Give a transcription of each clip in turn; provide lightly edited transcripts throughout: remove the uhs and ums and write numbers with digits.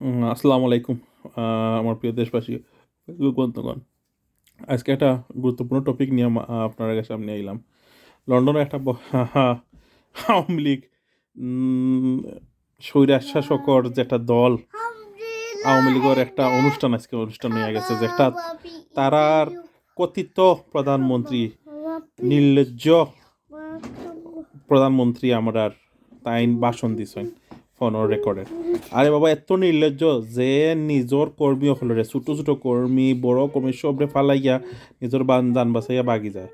আসসালামু আলাইকুম। আমার প্রিয় দেশবাসী, ফেসবুক বন্ধুগণ। আজকে একটা গুরুত্বপূর্ণ টপিক নিয়ে আপনার সামনে এলাম। লন্ডনে একটা আওয়ামী লীগ স্বৈরশাসকর যে একটা দল, আওয়ামী লীগের একটা অনুষ্ঠান হয়ে গেছে, যেটা তারার কথিত প্রধানমন্ত্রী, নির্লজ্জ প্রধানমন্ত্রী আমরার তাইন ভাষণ দিছেন ফোনের রেকর্ডে। আরে বাবা, এত নির্লজ্জ যে নিজর কর্মী হলরে, ছোট ছোট কর্মী, বড় কর্মী সবরে ফালাইয়া নিজের যান বাঁচাইয়া বাগি যায়।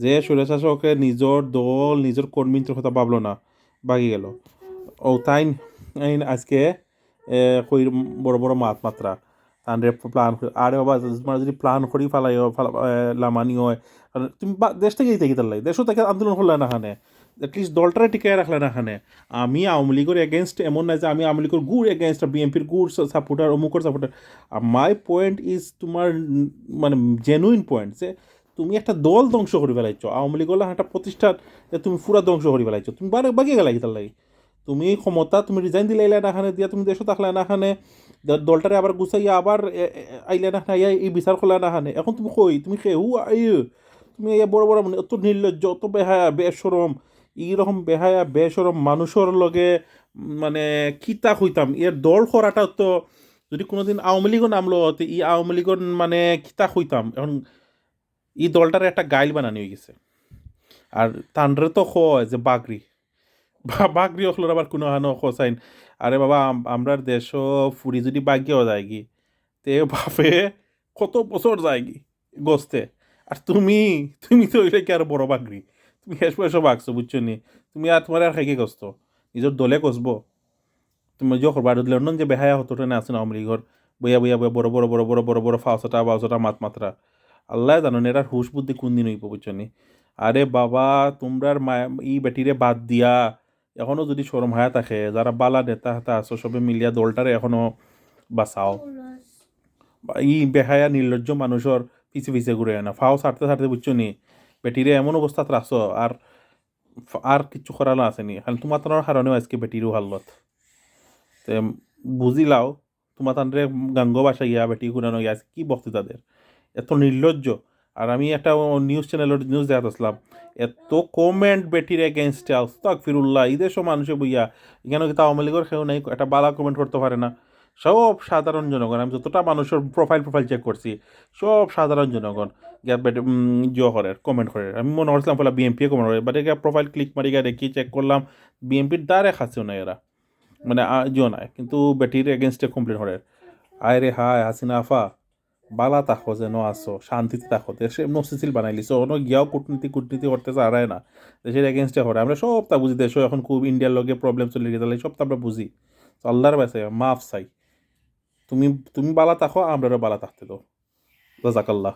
যে স্বৈরশাসকে নিজের দল, নিজের কর্মীর কথা ভাবলো না, বাগি গেল। ও তাইন আইন আজকে বড় বড় মাত্রা তাদের প্ল্যান। আরে বাবা, তোমার যদি প্ল্যান করি ফালাই লামানি হয়, তুমি দেশ থেকেই থেকে তার লাগে, দেশও থেকে আন্দোলন করলে না হানে, অ্যাটলিস্ট দলটারে টিকে রাখলে না হানে। আমি আওয়ামী লীগের এগেনস্ট এমন না যে আমি আওয়ামী লীগের গুড় এগেনস্ট, বিএনপির গুড় সাপোর্টার, অমুকর সাপোর্টার। মাই পয়েন্ট ইজ তোমার মানে জেনুইন পয়েন্ট যে তুমি একটা দল ধ্বংস করে ফেলাইছ, আওয়ামী লীগ হলো একটা প্রতিষ্ঠান, তুমি পুরা ধ্বংস করে ফেলাইছ, তুমি বাগিয়ে গেলাই তার লাগে। তুমি ক্ষমতা, তুমি রিজাইন দিলে না খানে দিয়া, তুমি দেশও থাকলে না খানে, দলটারে আবার গুছাইয়া আবার আইলে না খানে, এই বিচার করলে না খানে। এখন তুমি কই, তুমি খেহু তুমি এই বড় বড় অত নির্লজ্জ, অত বেহায়া বেসরম, এইরকম বেহায়া বেসরম মানুষের লগে মানে কিতা হইতাম এর দল করাটা তো, যদি কোনোদিন আওয়ামী লীগও নামলো ই আওয়ামী লীগের মানে কিতা হইতাম। এখন এই দলটার একটা গাইল বানানি হয়ে গেছে। আর তান্ডরে তো হয় যে বাগরি বাগরি অখলোর আবার কোনো হানো খসাইন। আরে বাবা, আমরার দেশও ফুরি যদি বাগিয়েও যায় কি, তে বাপে কত বছর যায় কি গস্তে। আর তুমি তুমি তো ওইটা কি আর বড় বাগরি, তুমি শেষ বয়সও বাগছো, বুঝছো নি? তুমি আর তোমার আর খাইকে গস্ত, নিজের দলে কসবো। তুমি যে করবা লন্ডন যে বেহায়া হতো না আছে না অমৃগর, বইয়া বইয়া বইয়া বড় বড় বড় বড় বড় বড় ফাউসটা বাউসটা মাত্রা, আল্লাহ জানো এটার হুশ বুদ্ধি কোন দিন হইব, বুঝছো নি? আরে বাবা, তোমরার ই বেটিরে বাদ দিয়া এখনো যদি শরম হায়া থাকে, যারা বালা নেতা হাতা আছো সবে মিলিয়া দলটারে এখনো বাঁচাও। ই বেহায়া নির্লজ্জ মানুষের পিছে পিছে ঘুরে না, ফাও ছাড়তে ছাড়তে, বুঝছো নি? বেটিরে এমন অবস্থাত রাখছো, আর আর কিচ্ছু করানো আসেনি, খালি তোমার তোমার কারণেও আজকে বেটিরও হাল্লত। তে বুঝিলাও, তোমার তান্ডে গাঙ্গ বাসা গিয়া বেটি ঘুরানো গিয়া কি বক্তি তাদের এত নির্লজ্জ। আর আমি একটা নিউজ চ্যানেলের নিউজ দেখাত আসলাম, এত কমেন্ট বেটির এগেনস্টে, আস্তাক ফিরুল্লাহ, এই দেশও মানুষে বইয়া এখানে কিন্তু আওয়ামী লীগের কেউ নাই, একটা বালা কমেন্ট করতে পারে না। সব সাধারণ জনগণ, আমি যতটা মানুষের প্রোফাইল চেক করছি, সব সাধারণ জনগণ গিয়া করে কমেন্ট করে। আমি মনে করছিলাম বলে বিএনপি কমেন্ট করে, বাট প্রোফাইল ক্লিক মারি গিয়ে দেখি, চেক করলাম, বিএনপির দ্বারে খাচ্ছেও না এরা, মানে জিও নাই, কিন্তু বেটির এগেনস্টে কমপ্লেন করে। আয় রে হায় হাসিনা আফা, বালা তাকো যেন আসো, শান্তিতে তাকো, দেশে নসিসিল বানাইলিছো, অন্য গিয়াও কূটনীতি করতে চারায় না, দেশের এগেনস্টে করে। আমরা সব তা বুঝি, দেশও এখন খুব ইন্ডিয়ার লগে প্রবলেম চলে গেছে, সব তা আমরা বুঝি। তো আল্লাহর বাসে মাফ চাই, তুমি তুমি বালা তাকো, আমরাও বালা থাকতে দাও। জাজাকাল্লাহ।